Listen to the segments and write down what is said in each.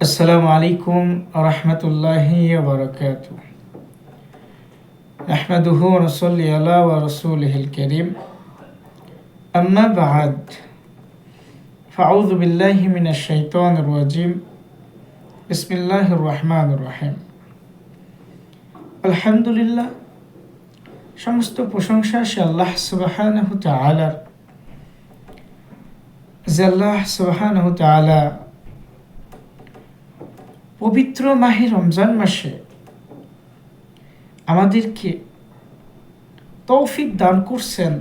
আসসালামু আলাইকুম রহমতুল্লাহি ওয়া নাহমাদুহু ওয়া নুসাল্লি আলা ওয়া রাসূলিহিল কারীম আম্মা বা'দ ফাআউযু বিল্লাহি মিনাশ শাইতানির রাজীম বিসমিল্লাহির রহমানির রহিম আলহামদুলিল্লাহ সমস্ত প্রশংসা সে আল্লাহ সুবহানাহু তাআলার। যে আল্লাহ সুবহানাহু তাআলা পবিত্র মাহে রমজান মাসে আমাদেরকে তৌফিক দান করছেন,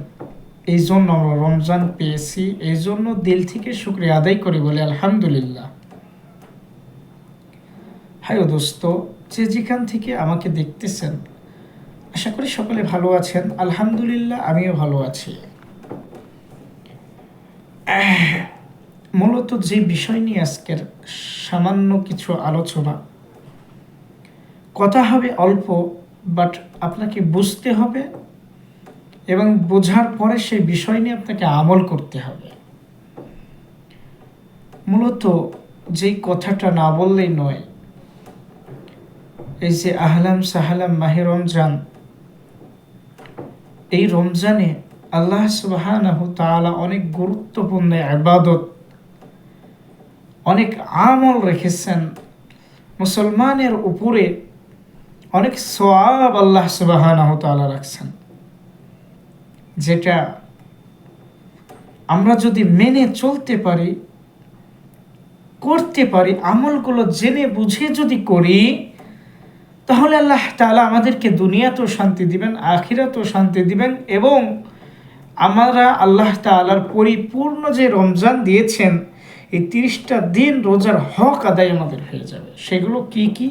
এই জন্য আমরা রমজান পেয়েছি। এই জন্য দিল থেকে শুকরিয়া আদায় করি, বলে আলহামদুলিল্লাহ। হাই দোস্ত, যে যেখান থেকে আমাকে দেখতেছেন, আশা করি সকলে ভালো আছেন। আলহামদুলিল্লাহ, আমিও ভালো আছি। মূলত যে বিষয় নিয়ে আজকের সামান্য কিছু আলোচনা, কথা হবে অল্প, বাট আপনাকে বুঝতে হবে এবং বোঝার পরে সেই বিষয় নিয়ে আপনাকে আমল করতে হবে। মূলত যেই কথাটা না বললেই নয়, এই যে আহলাম সাহালাম মাহে রমজান, এই রমজানে আল্লাহ সুবহানাহু তাআলা অনেক গুরুত্বপূর্ণ ইবাদত, অনেক আমল রেখেছেন মুসলমানের উপরে, অনেক সওয়াব আল্লাহ সুবহানাহু তাআলা রাখছেন, যেটা আমরা যদি মেনে চলতে পারি, করতে পারি, আমলগুলো জেনে বুঝে যদি করি, তাহলে আল্লাহ তাআলা আমাদেরকে দুনিয়াতেও শান্তি দিবেন, আখিরাতেও শান্তি দিবেন, এবং আমরা আল্লাহ তাআলার পরিপূর্ণ যে রমজান দিয়েছেন, এই 30টা দিন রোজার হক আদায় আমাদের হয়ে যাবে। সেগুলো কি কি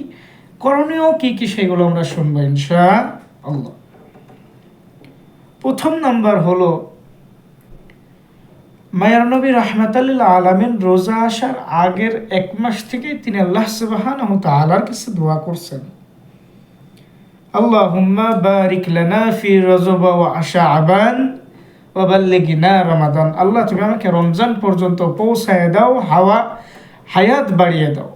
করণীয়, কি কি সেগুলো আমরা শুনবো ইনশাআল্লাহ। প্রথম নাম্বার হলো, মায়ার নবী রাহমাতাল লিল আলামিন রোজা আসার আগের 1 মাস থেকেই তিনি আল্লাহ সুবহানাহু তাআলার কাছে দোয়া করছেন, আল্লাহুম্মা বারিক লানা ফি রজব ওয়া শাবান ওয়া বাল্লিগনা রমাদান। আল্লাহ, তুমি আমাকে রমজান পর্যন্ত পৌঁছায় দাও, হায়াত বাড়িয়ে দাও।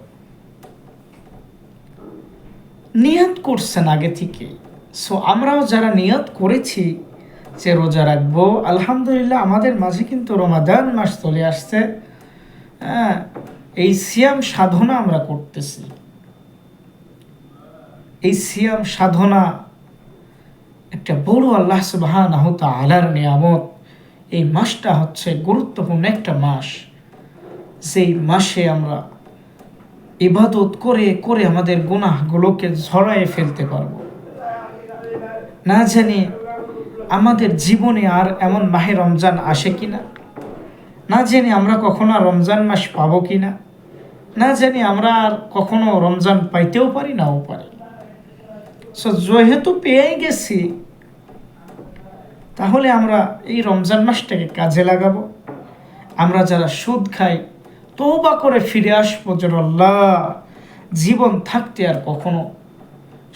নিয়ত করছেন আগে থেকে। সো আমরাও যারা নিয়ত করেছি যে রোজা রাখবো, আলহামদুলিল্লাহ আমাদের মাঝে কিন্তু রমাদান মাস চলে আসছে। এই সিয়াম সাধনা আমরা করতেছি। এই সিয়াম সাধনা একটা বড় আল্লাহ সুবহানাহু তাআলার নিয়ামত। এই মাসটা হচ্ছে গুরুত্বপূর্ণ একটা মাস, যেই মাসে আমরা ইবাদত করে করে আমাদের গুনাহগুলোকে ঝরায়ে ফেলতে পারবো। না জানি আমাদের জীবনে আর এমন মাহে রমজান আসে কিনা, না জানি আমরা কখনো রমজান মাস পাবো কিনা, না জানি আমরা আর কখনো রমজান পাইতেও পারি, নাও পারি। সো যেহেতু পেয়ে গেছি, তাহলে আমরা এই রমজান মাসটাকে কাজে লাগাবো। আমরা যারা সুদ খাই, তওবা করে ফিরে আসবো যে আল্লাহ, জীবন থাকতে আর কখনো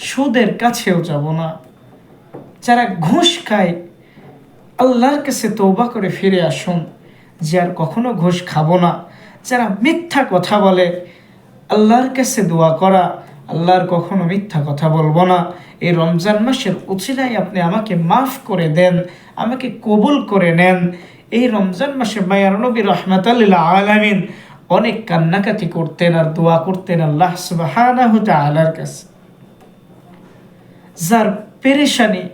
সুদের কাছেও যাব না। যারা ঘুষ খায়, আল্লাহর কাছে তওবা করে ফিরে আসুন যে আর কখনো ঘুষ খাবো না। যারা মিথ্যা কথা বলে, আল্লাহর কাছে দোয়া করা, আল্লাহর কখনো মিথ্যা কথা বলবো না। এই রমজান মাসের উছিলায় আপনি আমাকে মাফ করে দেন, আমাকে কবুল করে নেন। এই রমজান মাসে মায়ার নবী রাহমাতাল লিল আলামিন অনেক কান্নাকাটি করতেন আর দোয়া করতেন আল্লাহ সুবহানাহু তাআলার কাছে। যার পেরেশানি,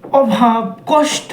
অভাব, কষ্ট